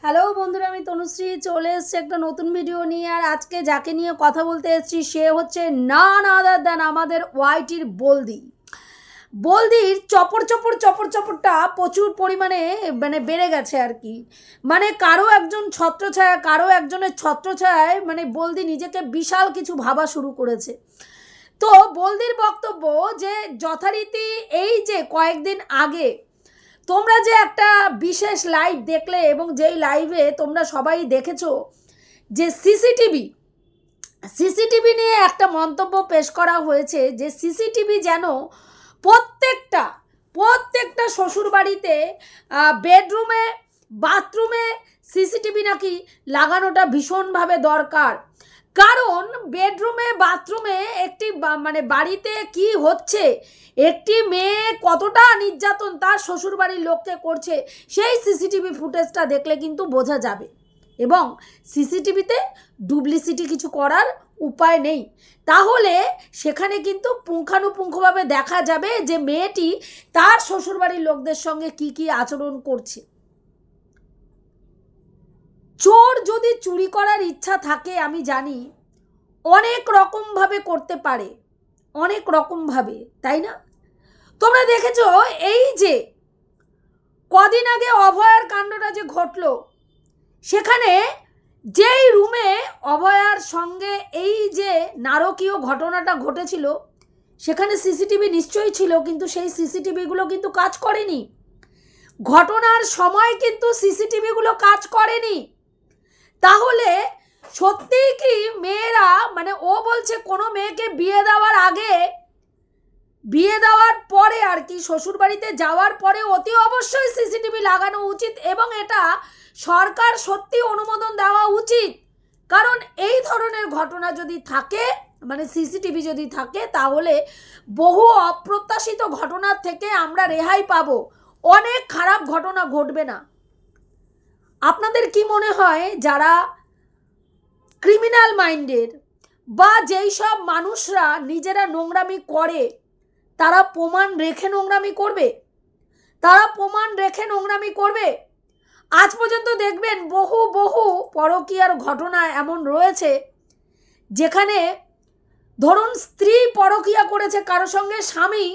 Hello বন্ধুরা, আমি তনুশ্রী চলে এসেছি একটা নতুন ভিডিও নিয়ে। আর আজকে যাকে নিয়ে কথা বলতে এসেছি সে হচ্ছে নান আদার দ্যান আমাদের ওয়াইটির বলদি। বলদির চপরটা প্রচুর পরিমাণে বেড়ে গেছে আর কি। কারো একজনের ছত্রছায়ায় বলদি নিজেকে বিশাল কিছু ভাবা শুরু করেছে। তো বলদির বক্তব্য যে যথারীতি এই যে কয়েকদিন আগে তোমরা যে একটা বিশেষ লাইভ দেখলে এবং যেই লাইভে তোমরা সবাই দেখেছো যে সিসিটিভি নিয়ে একটা মন্তব্য পেশ করা হয়েছে যে সিসিটিভি যেন প্রত্যেকটা শ্বশুরবাড়িতে বেডরুমে বাথরুমে সিসিটিভি নাকি লাগানোটা ভীষণভাবে দরকার। কারণ বেডরুমে বাথরুমে একটি বাড়িতে কি হচ্ছে, একটি মেয়ে কতটা নির্যাতন তার শ্বশুরবাড়ির লোককে করছে সেই সিসিটিভি ফুটেজটা দেখলে কিন্তু বোঝা যাবে। এবং সিসিটিভিতে ডুপ্লিসিটি কিছু করার উপায় নেই, তাহলে সেখানে কিন্তু পুঙ্খানুপুঙ্খভাবে দেখা যাবে যে মেয়েটি তার শ্বশুরবাড়ির লোকদের সঙ্গে কি কি আচরণ করছে। চোর যদি চুরি করার ইচ্ছা থাকে আমি জানি অনেক রকমভাবে করতে পারে, অনেক রকমভাবে, তাই না? তোমরা দেখেছো এই যে কদিন আগে অভয়ার কাণ্ডটা যে ঘটলো, সেখানে যেই রুমে অভয়ার সঙ্গে এই যে নারকীয় ঘটনাটা ঘটেছিল সেখানে সিসিটিভি নিশ্চয়ই ছিল, কিন্তু সেই সিসিটিভিগুলো কিন্তু কাজ করেনি। ঘটনার সময় কিন্তু সিসিটিভিগুলো কাজ করেনি। তাহলে সত্যিই কি মেয়েরা ও বলছে কোনো মেয়েকে বিয়ে দেওয়ার আগে, বিয়ে দেওয়ার পরে আর কি শ্বশুরবাড়িতে যাওয়ার পরে অতি অবশ্যই সিসিটিভি লাগানো উচিত এবং এটা সরকার সত্যি অনুমোদন দেওয়া উচিত। কারণ এই ধরনের ঘটনা যদি থাকে সিসিটিভি যদি থাকে তাহলে বহু অপ্রত্যাশিত ঘটনার থেকে আমরা রেহাই পাবো, অনেক খারাপ ঘটনা ঘটবে না। আপনাদের কি মনে হয় যারা ক্রিমিনাল মাইন্ডের বা যেই সব মানুষরা নিজেরা নোংরামি করে তারা প্রমাণ রেখে নোংরামি করবে? তারা প্রমাণ রেখে নোংরামি করবে? আজ পর্যন্ত দেখবেন বহু পরকীয়ার ঘটনা এমন রয়েছে যেখানে ধরুন স্ত্রী পরকীয়া করেছে কারো সঙ্গে, স্বামী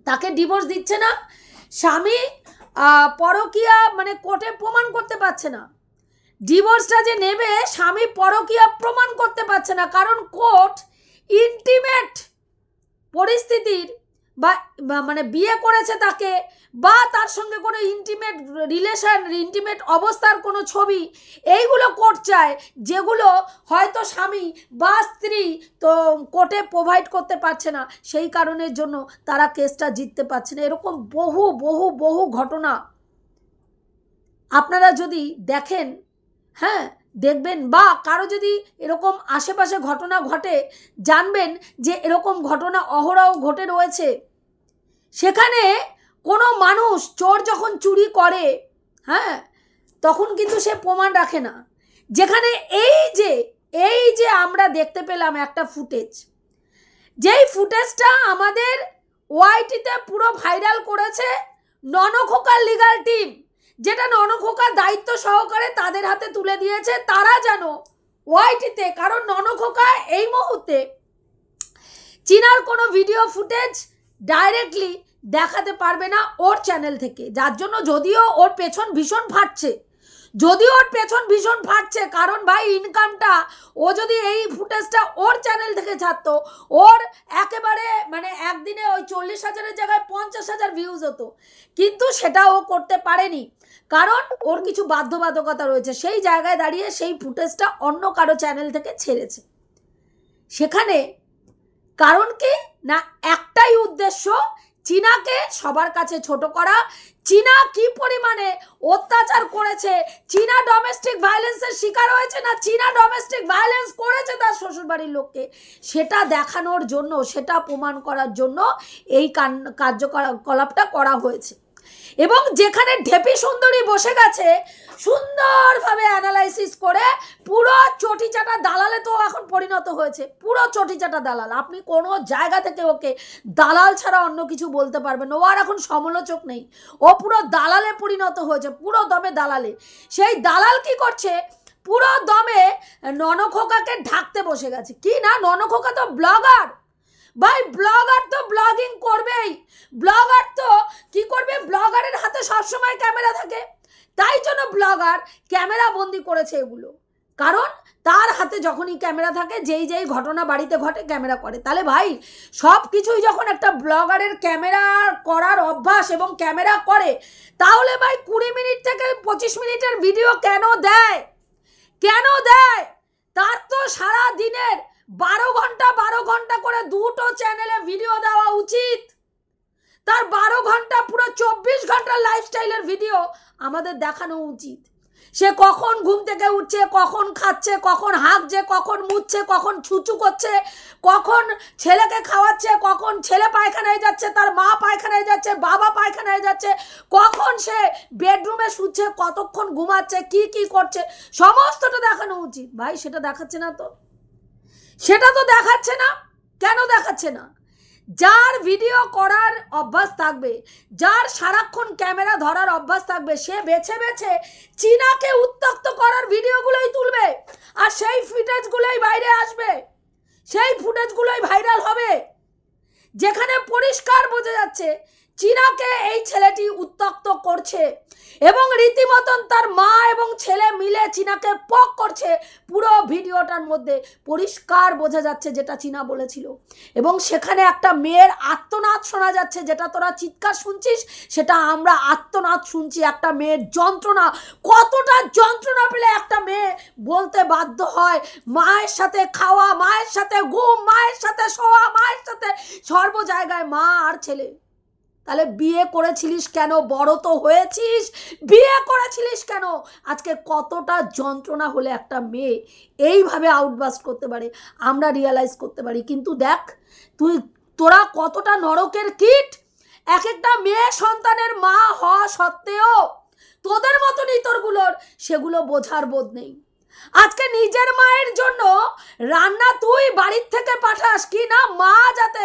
তাকে ডিভোর্স দিচ্ছে না, স্বামী পরকীয়া কোর্টে প্রমাণ করতে পারছে না, ডিভোর্সটা যে নেবে স্বামী পরকীয়া প্রমাণ করতে পারছে না, কারণ কোর্ট ইন্টিমেট পরিস্থিতির বা বিয়ে করেছে তাকে বা তার সঙ্গে কোনো ইন্টিমেট রিলেশন, ইন্টিমেট অবস্থার কোনো ছবি, এইগুলো কোর্ট চায়, যেগুলো হয়তো স্বামী বা স্ত্রী তো কোর্টে প্রোভাইড করতে পারছে না, সেই কারণের জন্য তারা কেসটা জিততে পারছে না। এরকম বহু ঘটনা আপনারা যদি দেখেন, হ্যাঁ দেখবেন, বা কারো যদি এরকম আশেপাশে ঘটনা ঘটে জানবেন যে এরকম ঘটনা অহরহ ঘটে রয়েছে। সেখানে কোনো মানুষ চোর যখন চুরি করে, হ্যাঁ, তখন কিন্তু সে প্রমাণ রাখে না। যেখানে এই যে আমরা দেখতে পেলাম একটা ফুটেজ, যেই ফুটেজটা আমাদের ওয়াইটিতে পুরো ভাইরাল করেছে ননখোকার লিগ্যাল টিম, যেটা ননখোকা দায়িত্ব সহকারে তাদের হাতে তুলে দিয়েছে, তারা যেন ওয়াইটিতে, কারণ ননখোকা এই মুহূর্তে চীনার কোনো ভিডিও ফুটেজ ডাইরেক্টলি দেখাতে পারবে না ওর চ্যানেল থেকে, যার জন্য যদিও ওর পেছন ভীষণ ফাটছে, কারণ ভাই ইনকামটা ও যদি এই ফুটেজটা ওর চ্যানেল থেকে ছাড়তো, ওর একেবারে একদিনে ওই 40,000-এর জায়গায় 50,000 ভিউজ হতো, কিন্তু সেটা ও করতে পারেনি, কারণ ওর কিছু বাধ্যবাধকতা রয়েছে। সেই জায়গায় দাঁড়িয়ে সেই ফুটেজটা অন্য কারো চ্যানেল থেকে ছেড়েছে। সেখানে কারণ কি না, একটাই উদ্দেশ্য, চীনাকে সবার কাছে ছোট করা। চীনা কি পরিমাণে অত্যাচার করেছে, চীনা ডোমেস্টিক ভায়োলেন্সের শিকার হয়েছে না চীনা ডোমেস্টিক ভায়োলেন্স করেছে তার শ্বশুরবাড়ির লোককে, সেটা দেখানোর জন্য, সেটা প্রমাণ করার জন্য এই কার্যকলাপটা করা হয়েছে। এবং যেখানে ঢেপি সুন্দরী বসে গেছে সুন্দরভাবে অ্যানালাইসিস করে পুরো চটিচাটা দালালে তো এখন পরিণত হয়েছে, পুরো চটিচাটা দালাল। আপনি কোনো জায়গা থেকে ওকে দালাল ছাড়া অন্য কিছু বলতে পারবেন না। ও আর এখন সমালোচক নেই, ও পুরো দালালে পরিণত হয়েছে, পুরো দমে দালালে। সেই দালাল কি করছে, পুরো দমে ননখোকাকে ঢাকতে বসে গেছে। কি না, ননখোকা তো ব্লগার ভাই, ব্লগার তো ব্লগিং করবেই। ব্লগার তো কি করবে, ব্লগারের হাতে সবসময় ক্যামেরা থাকে, তাই জন্য ব্লগার ক্যামেরা বন্দি করেছে এগুলো। কারণ তার হাতে যখনই ক্যামেরা থাকে, যেই যেই ঘটনা বাড়িতে ঘটে ক্যামেরা করে। তাহলে ভাই সব কিছুই যখন একটা ব্লগারের ক্যামেরা করার অভ্যাস এবং ক্যামেরা করে, তাহলে ভাই 20 মিনিট থেকে 25 মিনিটের ভিডিও কেন দেয়, কেন দেয়? তার তো সারা দিনের 12 ঘন্টা করে দুটো চ্যানেলে ভিডিও দেওয়া উচিত। তার 12 ঘন্টা পুরো 24 ঘন্টার লাইফস্টাইলের ভিডিও আমাদের দেখানো উচিত। সে কখন ঘুম থেকে উঠছে, কখন খাচ্ছে, কখন হাঁকছে, কখন মুছছে, কখন ছুচু করছে, কখন ছেলেকে খাওয়াচ্ছে, কখন ছেলে পায়খানায় যাচ্ছে, তার মা পায়খানায় যাচ্ছে, বাবা পায়খানায় যাচ্ছে, কখন সে বেডরুমে শুচ্ছে, কতক্ষণ ঘুমাচ্ছে, কি কি করছে, সমস্তটা দেখানো উচিত। ভাই সেটা দেখাচ্ছে না তো, সেটা তো দেখাচ্ছে না। কেন দেখাচ্ছে না? যার ভিডিও করার অভ্যাস থাকবে, যার সারাক্ষণ ক্যামেরা ধরার অভ্যাস থাকবে, সে বেছে বেছে চীনাকে উত্তক্ত করার ভিডিওগুলোই তুলবে, আর সেই ফুটেজগুলোই বাইরে আসবে, সেই ফুটেজগুলোই ভাইরাল হবে, যেখানে পরিষ্কার বোঝা যাচ্ছে চীনাকে এই ছেলেটি উত্তক্ত করছে এবং রীতিমতন তার মা এবং ছেলে মিলে চীনাকে পক করছে। পুরো ভিডিওটার মধ্যে পরিষ্কার বোঝা যাচ্ছে যেটা চীনা বলেছিল, এবং সেখানে একটা মেয়ের আর্তনাদ শোনা যাচ্ছে, যেটা তোরা চিৎকার শুনছিস সেটা আমরা আর্তনাদ শুনছি। একটা মেয়ের যন্ত্রণা, কতটা যন্ত্রণা পেলে একটা মেয়ে বলতে বাধ্য হয় মায়ের সাথে খাওয়া, মায়ের সাথে ঘুম, মায়ের সাথে শোয়া, মায়ের সাথে সর্ব জায়গায় মা আর ছেলে। তাহলে বিয়ে করেছিলিস কেন? বড় তো হয়েছিস, বিয়ে করেছিলিস কেন? আজকে কতটা যন্ত্রণা হলে একটা মেয়ে এইভাবে আউটবাস্ট করতে পারে আমরা রিয়ালাইজ করতে পারি। কিন্তু দেখ তোরা কতটা নরকের কীট। এক একটা মেয়ে সন্তানের মা হওয়া সত্ত্বেও তোদের মতন ইতরগুলোর সেগুলো বোঝার বোধ নেই। আজকে নিজের মায়ের জন্য রান্না তুই বাড়ির থেকে পাঠাস কি না, মা যাতে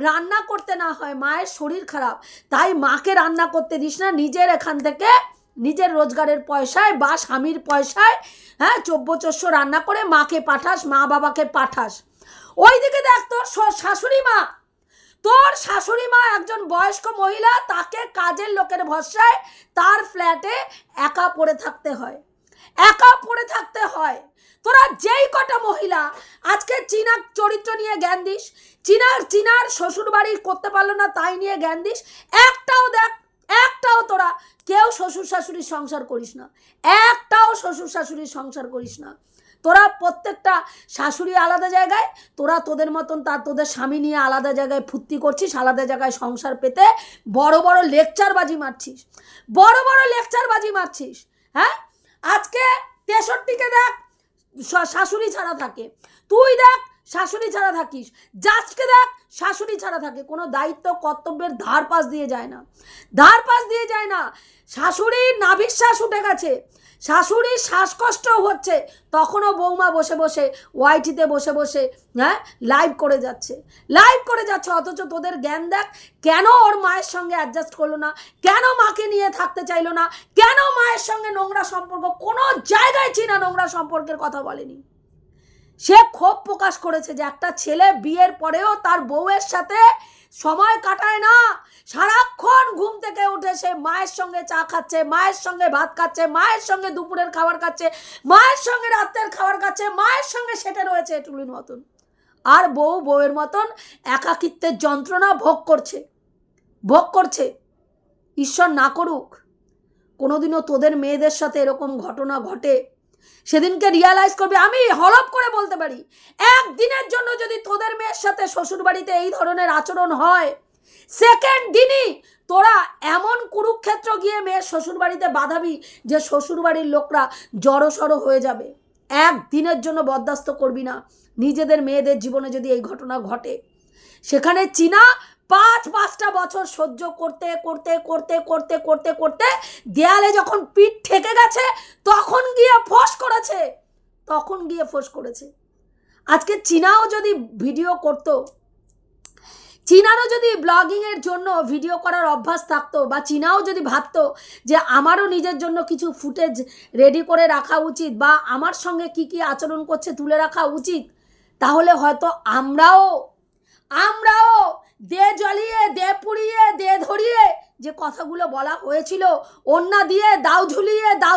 রান্না করতে না হয়, মায়ের শরীর খারাপ তাই মাকে রান্না করতে দিস না, নিজের এখান থেকে নিজের রোজগারের পয়সায় বা স্বামীর পয়সায় চব্য-চস্য রান্না করে মাকে পাঠাস, মা বাবাকে পাঠাস। ওইদিকে দেখ তোর শাশুড়ি মা, তোর শাশুড়ি মা একজন বয়স্ক মহিলা, তাকে কাজের লোকের ভরসায় তার ফ্ল্যাটে একা পড়ে থাকতে হয়, একা পড়ে থাকতে হয়। তোরা যেই কটা মহিলা আজকে চীনা চরিত্র নিয়ে জ্ঞান দিস, চীনার শ্বশুর বাড়ি করতে পারলো না তাই নিয়ে জ্ঞান দিস, একটাও দেখ, একটাও তোরা কেউ শ্বশুর শাশুড়ির সংসার করিস না, একটাও শ্বশুর শাশুড়ির সংসার করিস না। তোরা প্রত্যেকটা শাশুড়ি আলাদা জায়গায়, তোরা তোদের মতন তোদের স্বামী নিয়ে আলাদা জায়গায় ফুর্তি করছিস, আলাদা জায়গায় সংসার পেতে বড় বড় লেকচারবাজি মারছিস, বড় বড় লেকচারবাজি মারছিস। হ্যাঁ, আজকে 63কে দেখ শাশুড়ি ছাড়া থাকে, তুই দেখ শাশুড়ি ছাড়া থাকিস, জাজকে দেখ শাশুড়ি ছাড়া থাকে, কোনো দায়িত্ব কর্তব্যের ধার পাশ দিয়ে যায় না, ধার পাশ দিয়ে যায় না। শাশুড়ির নাভিশ্বাস উঠে গেছে, শাশুড়ির শ্বাসকষ্ট হচ্ছে, তখনও বৌমা বসে বসে ওয়াইটিতে বসে বসে লাইভ করে যাচ্ছে, অথচ তোদের জ্ঞান দেখ, কেন ওর মায়ের সঙ্গে অ্যাডজাস্ট করলো না, কেন মাকে নিয়ে থাকতে চাইলো না, কেন মায়ের সঙ্গে নোংরা সম্পর্ক, কোনো জায়গায় চীনা নোংরা সম্পর্কের কথা বলেনি। সে ক্ষোভ প্রকাশ করেছে যে একটা ছেলে বিয়ের পরেও তার বউয়ের সাথে সময় কাটায় না, সারাক্ষণ ঘুম থেকে উঠে সে মায়ের সঙ্গে চা খাচ্ছে, মায়ের সঙ্গে ভাত খাচ্ছে, মায়ের সঙ্গে দুপুরের খাবার খাচ্ছে, মায়ের সঙ্গে রাতের খাবার খাচ্ছে, মায়ের সঙ্গে সেটে রয়েছে টুলির মতন, আর বউয়ের মতন একাকিত্বের যন্ত্রণা ভোগ করছে। ঈশ্বর না করুক কোনোদিনও তোদের মেয়েদের সাথে এরকম ঘটনা ঘটে। সেদিনকে রিয়ালাইজ করবে। আমি হলপ করে বলতে পারি, একদিনের জন্য যদি তোদের মেয়ের সাথে শ্বশুরবাড়িতে এই ধরনের আচরণ হয়, সেকেন্ড দিনই তোরা এমন কুরুক্ষেত্র গিয়ে মেয়ের শ্বশুরবাড়িতে বাঁধাবি যে শ্বশুরবাড়ির লোকরা জড়সড় হয়ে যাবে। একদিনের জন্য বরদাস্ত করবি না নিজেদের মেয়েদের জীবনে যদি এই ঘটনা ঘটে। সেখানে চীনা 5-5টা বছর সহ্য করতে করতে করতে করতে করতে করতে দেয়ালে যখন পিঠ ঠেকে গেছে, তখন গিয়ে ফোঁস করেছে। আজকে চীনাও যদি ভিডিও করতো, চীনারও যদি ব্লগিংয়ের জন্য ভিডিও করার অভ্যাস থাকতো, বা চীনাও যদি ভাবতো যে আমারও নিজের জন্য কিছু ফুটেজ রেডি করে রাখা উচিত, বা আমার সঙ্গে কি কি আচরণ করছে তুলে রাখা উচিত, তাহলে হয়তো আমরাও দে জ্বলিয়ে, দে পুড়িয়ে, দে ধরিয়ে যে কথাগুলো বলা হয়েছিল, ওন্না দিয়ে দাও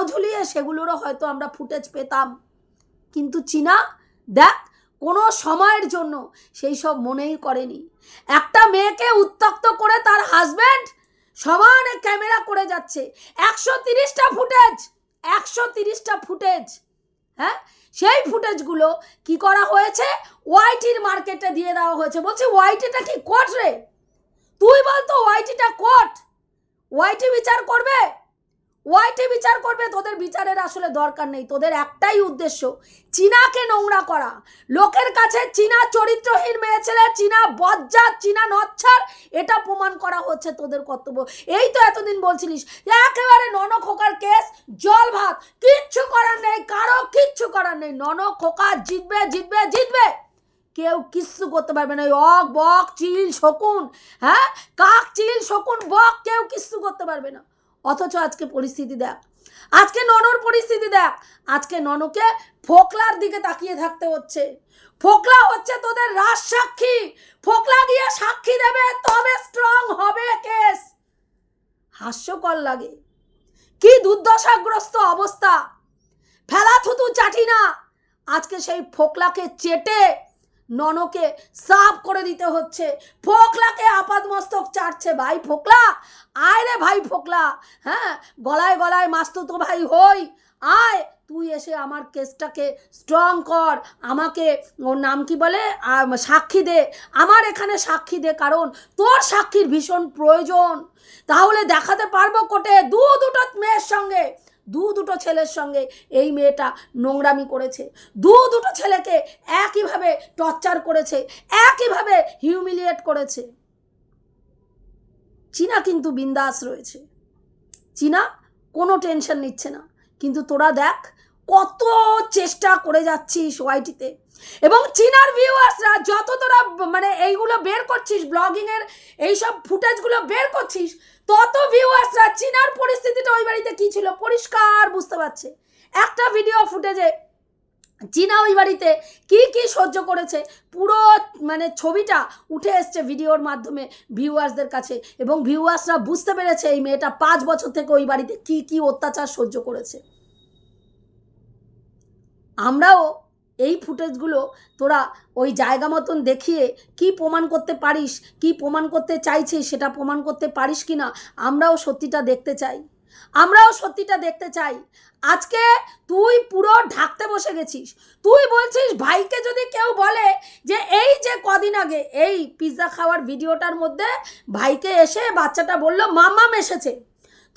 ঝুলিয়ে সেগুলোরও হয়তো আমরা ফুটেজ পেতাম। কিন্তু চীনা দেখ কোনো সময়ের জন্য সেই সব মনেই করেনি। একটা মেয়েকে উত্ত্যক্ত করে তার হাজব্যান্ড সমানে ক্যামেরা করে যাচ্ছে, 130টা ফুটেজ, হ্যাঁ, সেই ফুটেজগুলো কি করা হয়েছে, ওয়াইটির মার্কেটে দিয়ে দেওয়া হয়েছে। বলছি ওয়াইটিটা কি কোর্ট রে? তুই বলতো ওয়াইটিটা কোর্ট? ওয়াইটি বিচার করবে? তোদের বিচারের আসলে দরকার নেই। তোদের একটাই উদ্দেশ্য, চীনাকে নোংরা করা, লোকের কাছে চীনা চরিত্রহীন মেয়ে ছেলে, চীনা বজ্জাত, চীনা নচ্ছার, এটা প্রমাণ করা হচ্ছে তোদের কর্তব্য। এই তো এতদিন বলছিলিস একেবারে ননখোকার কেস, জল ভাত, কিচ্ছু করার নেই, কারো কিচ্ছু করার নেই, ননখোকা জিতবে, কেউ কিচ্ছু করতে পারবে না। অক বক চিল শকুন, হ্যাঁ, কাক চিল শকুন বক, কেউ কিচ্ছু করতে পারবে না। অথচ আজকে পরিস্থিতি দেখ, আজকে ননর পরিস্থিতি দেখ, আজকে ননকে ফোকলার দিকে তাকিয়ে থাকতে হচ্ছে। ফোকলা হচ্ছে তোদের রাজ সাক্ষী, ফোকলা গিয়ে সাক্ষী দেবে, তবে স্ট্রং হবে কেস। হাস্যকর লাগে, কি দুর্দশাগ্রস্ত অবস্থা, ফেলা থুতু চাটি না, আজকে সেই ফোকলাকে চেটে ননকে সাফ করে দিতে হচ্ছে। ফোকলাকে আপাতমস্তক চাটছে। ভাই ফোকলা আয় রে, ভাই ফোকলা, হ্যাঁ, গলায় মাস্তুতো ভাই হই, আয় তুই এসে আমার কেসটাকে স্ট্রং কর, আমাকে ওর নাম কি বলে সাক্ষী দে, আমার এখানে সাক্ষী দে, কারণ তোর সাক্ষীর ভীষণ প্রয়োজন। তাহলে দেখাতে পারবো কোর্টে দুটো ছেলের সঙ্গে এই মেয়েটা নোংরামি করেছে, দুটো ছেলেকে একইভাবে টর্চার করেছে, একইভাবে হিউমিলিয়েট করেছে। চীনা কিন্তু বিন্দাস রয়েছে, চীনা কোনো টেনশন নিচ্ছে না। কিন্তু তোরা দেখ কত চেষ্টা করে যাচ্ছিস ওয়াইটিতে, এবং চীনার ভিউয়ার্সরা যত তোরা মানে এইগুলো বের করছিস, ব্লগিংয়ের এইসব ফুটেজগুলো বের করছিস, তত ভিউয়ার্সরা চীনার পরিস্থিতিটা ওই বাড়িতে কী ছিল পরিষ্কার বুঝতে পারছে। একটা ভিডিও ফুটেজে চীনা ওই বাড়িতে কি কি সহ্য করেছে পুরো মানে ছবিটা উঠে এসছে ভিডিওর মাধ্যমে ভিউয়ার্সদের কাছে, এবং ভিউয়ার্সরা বুঝতে পেরেছে এই মেয়েটা 5 বছর থেকে ওই বাড়িতে কি কি অত্যাচার সহ্য করেছে। আমরাও এই ফুটেজগুলো তোরা ওই জায়গা মতন দেখিয়ে কি প্রমাণ করতে পারিস, কি প্রমাণ করতে চাইছিস সেটা প্রমাণ করতে পারিস কি না, আমরাও সত্যিটা দেখতে চাই। আজকে তুই পুরো ঢাকতে বসে গেছিস। তুই বলছিস ভাইকে যদি কেউ বলে যে এই যে কদিন আগে এই পিৎজা খাওয়ার ভিডিওটার মধ্যে ভাইকে এসে বাচ্চাটা বলল মাম্মাম এসেছে,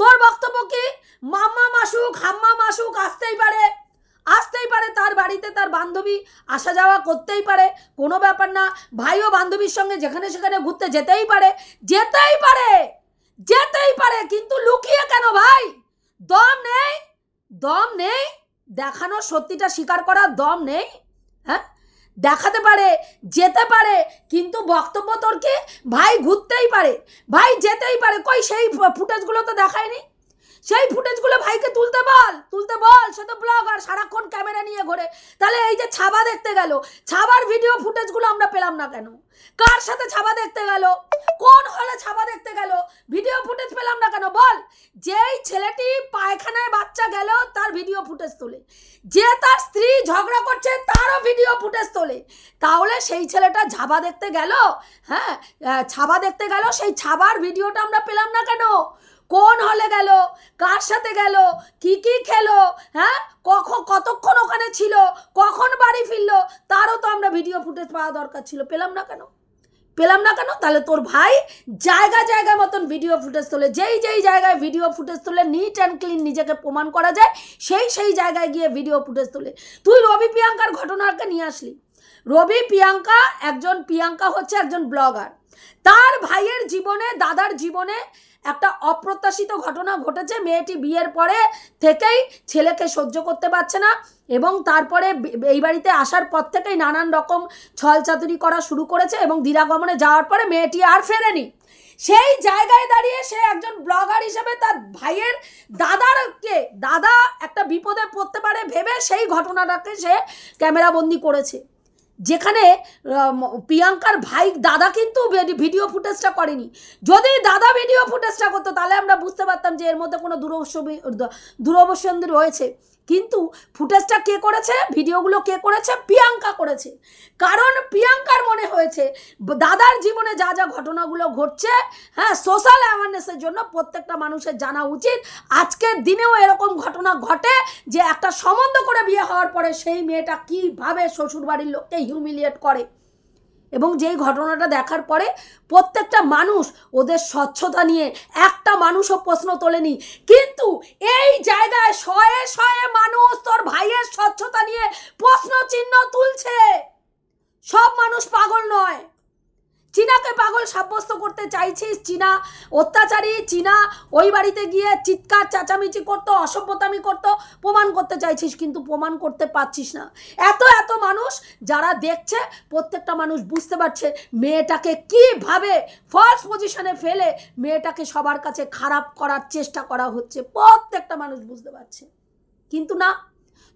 তোর বক্তব্য কি? মাম্মাম আসুক, হাম্মাম আসুক, আসতেই পারে, তার বাড়িতে তার বান্ধবী আসা যাওয়া করতেই পারে, কোনো ব্যাপার না। ভাইও বান্ধবীর সঙ্গে যেখানে সেখানে ঘুরতে যেতেই পারে, কিন্তু লুকিয়ে কেন ভাই? দম নেই দেখানোর, সত্যিটা স্বীকার করার দম নেই? হ্যাঁ, দেখাতে পারে, যেতে পারে, কিন্তু বক্তব্য তোর কি? ভাই ঘুরতেই পারে, ভাই যেতেই পারে। কই সেই ফুটেজগুলো তো দেখায়নি। সেই ফুটেজগুলো ভাইকে তুলতে বল। সে তো ব্লগার, সারাক্ষণ ক্যামেরা নিয়ে ঘোরে। তাহলে এই যে ছাবা দেখতে গেল, ছাবার ভিডিও ফুটেজগুলো আমরা পেলাম না কেন? কার সাথে ছাবা দেখতে গেল, কোন হলে ছাবা দেখতে গেল, ভিডিও ফুটেজ পেলাম না কেন? বল। যেই ছেলেটি পায়খানায় বাচ্চা গেল তার ভিডিও ফুটেজ তোলে, যে তার স্ত্রী ঝগড়া করছে তারও ভিডিও ফুটেজ তোলে, তাহলে সেই ছেলেটা ছাবা দেখতে গেল, হ্যাঁ ছাবা দেখতে গেল, সেই ছাবার ভিডিওটা আমরা পেলাম না কেন? কোন হলে গেল, কার সাথে গেল, কি কি খেলো, হ্যাঁ কতক্ষণ ওখানে ছিল, কখন বাড়ি ফিরলো, তারও তো আমরা ভিডিও ফুটেজ পাওয়া দরকার ছিল। পেলাম না কেন? তাহলে তোর ভাই জায়গা মতন ভিডিও ফুটেজ তোলে, যেই জায়গায় ভিডিও ফুটেজ তোলে নিট অ্যান্ড ক্লিন নিজেকে প্রমাণ করা যায়, সেই জায়গায় গিয়ে ভিডিও ফুটেজ তোলে। তুই রবি প্রিয়াঙ্কার ঘটনাকে নিয়ে আসলি। প্রিয়াঙ্কা হচ্ছে একজন ব্লগার। তার ভাইয়ের জীবনে, দাদার জীবনে একটা অপ্রত্যাশিত ঘটনা ঘটেছে। মেয়েটি বিয়ের পরে থেকেই ছেলেকে সহ্য করতে পারছে না এবং তারপরে এই বাড়িতে আসার পর থেকেই নানান রকম ছলচাতুরি করা শুরু করেছে এবং দিরাগমনে যাওয়ার পরে মেয়েটি আর ফেরেনি। সেই জায়গায় দাঁড়িয়ে সে একজন ব্লগার হিসেবে তার ভাইয়ের দাদা একটা বিপদে পড়তে পারে ভেবে সেই ঘটনাটাকে সে ক্যামেরাবন্দি করেছে, যেখানে প্রিয়াঙ্কার ভাই দাদা কিন্তু ভিডিও ফুটেজটা করেনি। যদি দাদা ভিডিও ফুটেজটা করতো তাহলে আমরা বুঝতে পারতাম যে এর মধ্যে কোনো দুরবসন্ধি রয়েছে, কিন্তু ফুটেজটা কে করেছে, ভিডিওগুলো কে করেছে, প্রিয়াঙ্কা করেছে। কারণ প্রিয়াঙ্কার মনে হয়েছে দাদার জীবনে যা যা ঘটনাগুলো ঘটছে, হ্যাঁ, সোশ্যাল অ্যাওয়ারনেসের জন্য প্রত্যেকটা মানুষের জানা উচিত। আজকের দিনেও এরকম ঘটনা ঘটে যে একটা সম্বন্ধ করে বিয়ে হওয়ার পরে সেই মেয়েটা কীভাবে শ্বশুরবাড়ির লোককে হিউমিলিয়েট করে, এবং যেই ঘটনাটা দেখার পরে প্রত্যেকটা মানুষ ওদের স্বচ্ছতা নিয়ে একটা মানুষও প্রশ্ন তোলেনি, কিন্তু এই জায়গায় শয়ে শয়ে মানুষ তোর ভাইয়ের স্বচ্ছতা নিয়ে প্রশ্ন চিহ্ন তুলছে। সব মানুষ পাগল নয়। চীনাকে পাগল সাব্যস্ত করতে চাইছিস, চীনা অত্যাচারী, চীনা ওই বাড়িতে গিয়ে চিৎকার চেঁচামেচি করতো, অসভ্যতামি করতো, প্রমাণ করতে চাইছিস, কিন্তু প্রমাণ করতে পারছিস না। এত মানুষ যারা দেখছে, প্রত্যেকটা মানুষ বুঝতে পারছে মেয়েটাকে কিভাবে ফলস পজিশনে ফেলে মেয়েটাকে সবার কাছে খারাপ করার চেষ্টা করা হচ্ছে, প্রত্যেকটা মানুষ বুঝতে পারছে। কিন্তু না,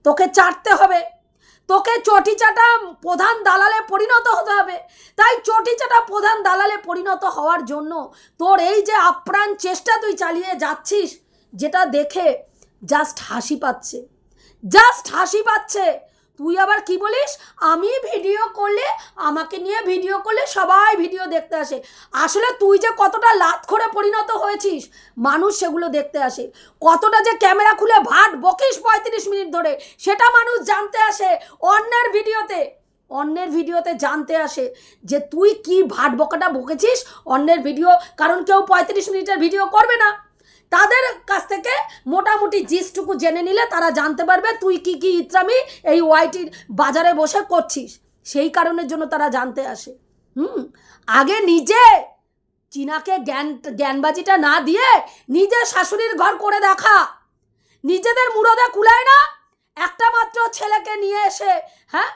তোকে চাটতে হবে, তোকে চটিচাটা প্রধান দালালে পরিণত হতে হবে। তাই চটিচাটা প্রধান দালালে পরিণত হওয়ার জন্য তোর এই যে আপ্রাণ চেষ্টা তুই চালিয়ে যাচ্ছিস, যেটা দেখে জাস্ট হাসি পাচ্ছে। তুই আবার কি বলিস, আমি ভিডিও করলে, আমাকে নিয়ে ভিডিও করলে সবাই ভিডিও দেখতে আসে। আসলে তুই যে কতটা লাতখোরে পরিণত হয়েছিস মানুষ সেগুলো দেখতে আসে, কতটা যে ক্যামেরা খুলে ভাট বকিস 35 মিনিট ধরে সেটা মানুষ জানতে আসে। অন্যের ভিডিওতে জানতে আসে যে তুই কি ভাট বকাটা বকেছিস অন্যের ভিডিও, কারণ কেউ 35 মিনিটের ভিডিও করবে না। তাদের কাছ থেকে মোটামুটি জিসটুকু জেনে নিলে তারা জানতে পারবে তুই কি কি ইত্রামি এই ওয়াইটির বাজারে বসে করছিস, সেই কারণের জন্য তারা জানতে আসে। আগে নিজে চীনাকে জ্ঞানবাজিটা না দিয়ে নিজে শাশুড়ির ঘর করে দেখা। নিজেদের মুরদে কুলায় না, একটা মাত্র ছেলেকে নিয়ে এসে, হ্যাঁ,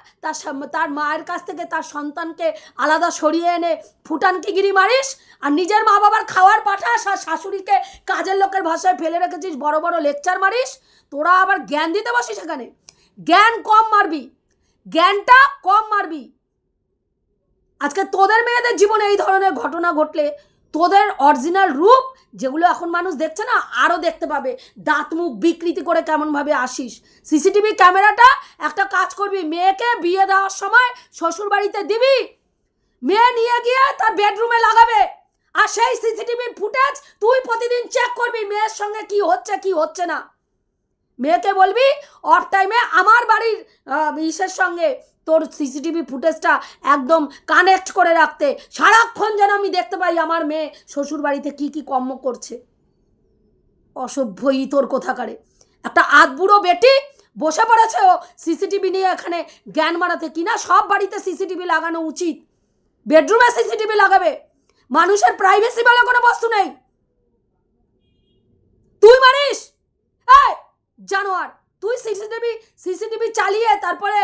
তার মায়ের কাছ থেকে তার সন্তানকে আলাদা সরিয়ে এনে ফুটানকিগিরি মারিস, আর নিজের মা বাবার খাওয়ার পাঠাস, আর শাশুড়িকে কাজের লোকের ভাষায় ফেলে রেখেছিস, বড় বড় লেকচার মারিস। তোরা আবার জ্ঞান দিতে বসিস এখানে, জ্ঞানটা কম মারবি। আজকে তোদের মেয়েদের জীবনে এই ধরনের ঘটনা ঘটলে তোদের অরিজিনাল রূপ যেগুলো এখন মানুষ দেখছে না, আরও দেখতে পাবে। দাঁত মুখ বিকৃতি করে কেমনভাবে আসিস। সিসিটিভি ক্যামেরাটা একটা কাজ করবি, মেয়েকে বিয়ে দেওয়ার সময় শ্বশুর বাড়িতে দিবি, মেয়ে নিয়ে গিয়ে তার বেডরুমে লাগাবে, আর সেই সিসিটিভি ফুটেজ তুই প্রতিদিন চেক করবি মেয়ের সঙ্গে কি হচ্ছে কি হচ্ছে না। মেয়েকে বলবি অফ টাইমে আমার বাড়ির ইসের সঙ্গে তোর সিসিটিভি ফুটেজটা একদম কানেক্ট করে রাখতে, সারাক্ষণ যেন আমি দেখতে পাই আমার মেয়ে শ্বশুর বাড়িতে কি কি কর্ম করছে। অসভ্যই তোর কোথাকারে একটা আধবুড়ো বেটি বসে পড়েছে ও সিসিটিভি নিয়ে এখানে জ্ঞান মারাতে। কিনা সব বাড়িতে সিসিটিভি লাগানো উচিত, বেডরুমে সিসিটিভি লাগাবে, মানুষের প্রাইভেসি বলে কোনো বস্তু নেই। তুই মারিস, এই জানোয়ার, তুই সিসিটিভি চালিয়ে তারপরে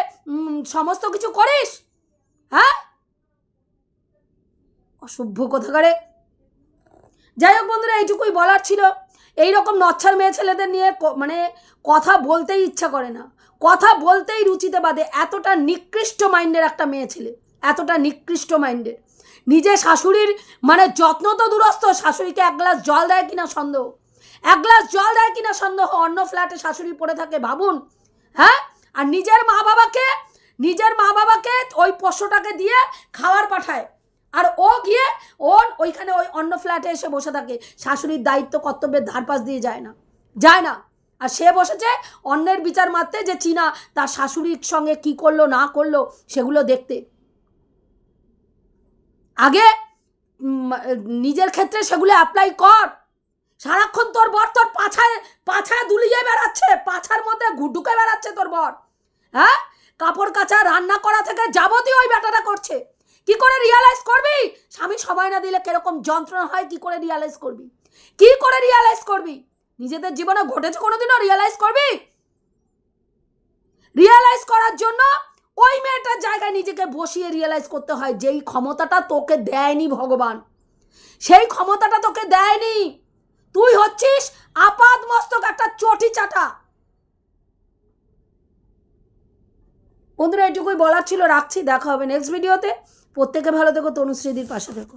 সমস্ত কিছু করিস, হ্যাঁ, অসভ্য কোথাকারে। যাই হোক বন্ধুরা, এইটুকুই বলার ছিল। এইরকম নচ্ছার মেয়ে ছেলেদের নিয়ে মানে কথা বলতেই ইচ্ছা করে না, কথা বলতেই রুচিতে বাদে। এতটা নিকৃষ্ট মাইন্ডের একটা মেয়ে ছেলে, এতটা নিকৃষ্ট মাইন্ডের। নিজে শাশুড়ির মানে যত্ন তো দূরস্থ, শাশুড়িকে এক গ্লাস জল দেয় কিনা সন্দেহ, অন্য ফ্ল্যাটে শাশুড়ি পড়ে থাকে ভাবুন, হ্যাঁ। আর নিজের মা বাবাকে ওই 500 টাকা দিয়ে খাবার পাঠায়, আর ও গিয়ে ওইখানে ওই অন্য ফ্ল্যাটে এসে বসে থাকে। শাশুড়ির দায়িত্ব কর্তব্যের ধারপাশ দিয়ে যায় না। আর সে বসেছে অন্যের বিচার মারতে যে চীনা তার শাশুড়ির সঙ্গে কি করলো না করলো সেগুলো দেখতে। আগে নিজের ক্ষেত্রে সেগুলো অ্যাপ্লাই কর। সারাক্ষণ তোর বর তোর পাছায় দুলিয়ে বেড়াচ্ছে, পাছার মধ্যে ঢুকে বেড়াচ্ছে তোর বর, হ্যাঁ। কাপড় কাচা, রান্না করা থেকে যাবতীয় ওই ব্যাটাটা করছে। কি করে রিয়ালাইজ করবি স্বামী সময় না দিলে কিরকম যন্ত্রণা হয়, কি করে রিয়ালাইজ করবি? কি করে রিয়ালাইজ করবি? নিজেদের জীবনে ঘটেছে কোনোদিনও রিয়ালাইজ করবি? রিয়ালাইজ করার জন্য ওই মেয়েটার জায়গায় নিজেকে বসিয়ে রিয়ালাইজ করতে হয়, যেই ক্ষমতাটা তোকে দেয়নি ভগবান, সেই ক্ষমতাটা তোকে দেয়নি। তুই হচ্ছিস আপাদ মস্তক একটা চটি চাটা। বন্ধুরা, এটুকুই বলার ছিল, রাখছি। দেখা হবে নেক্সট ভিডিওতে। প্রত্যেকে ভালো থেকো, তনুশ্রীদির পাশে থেকো।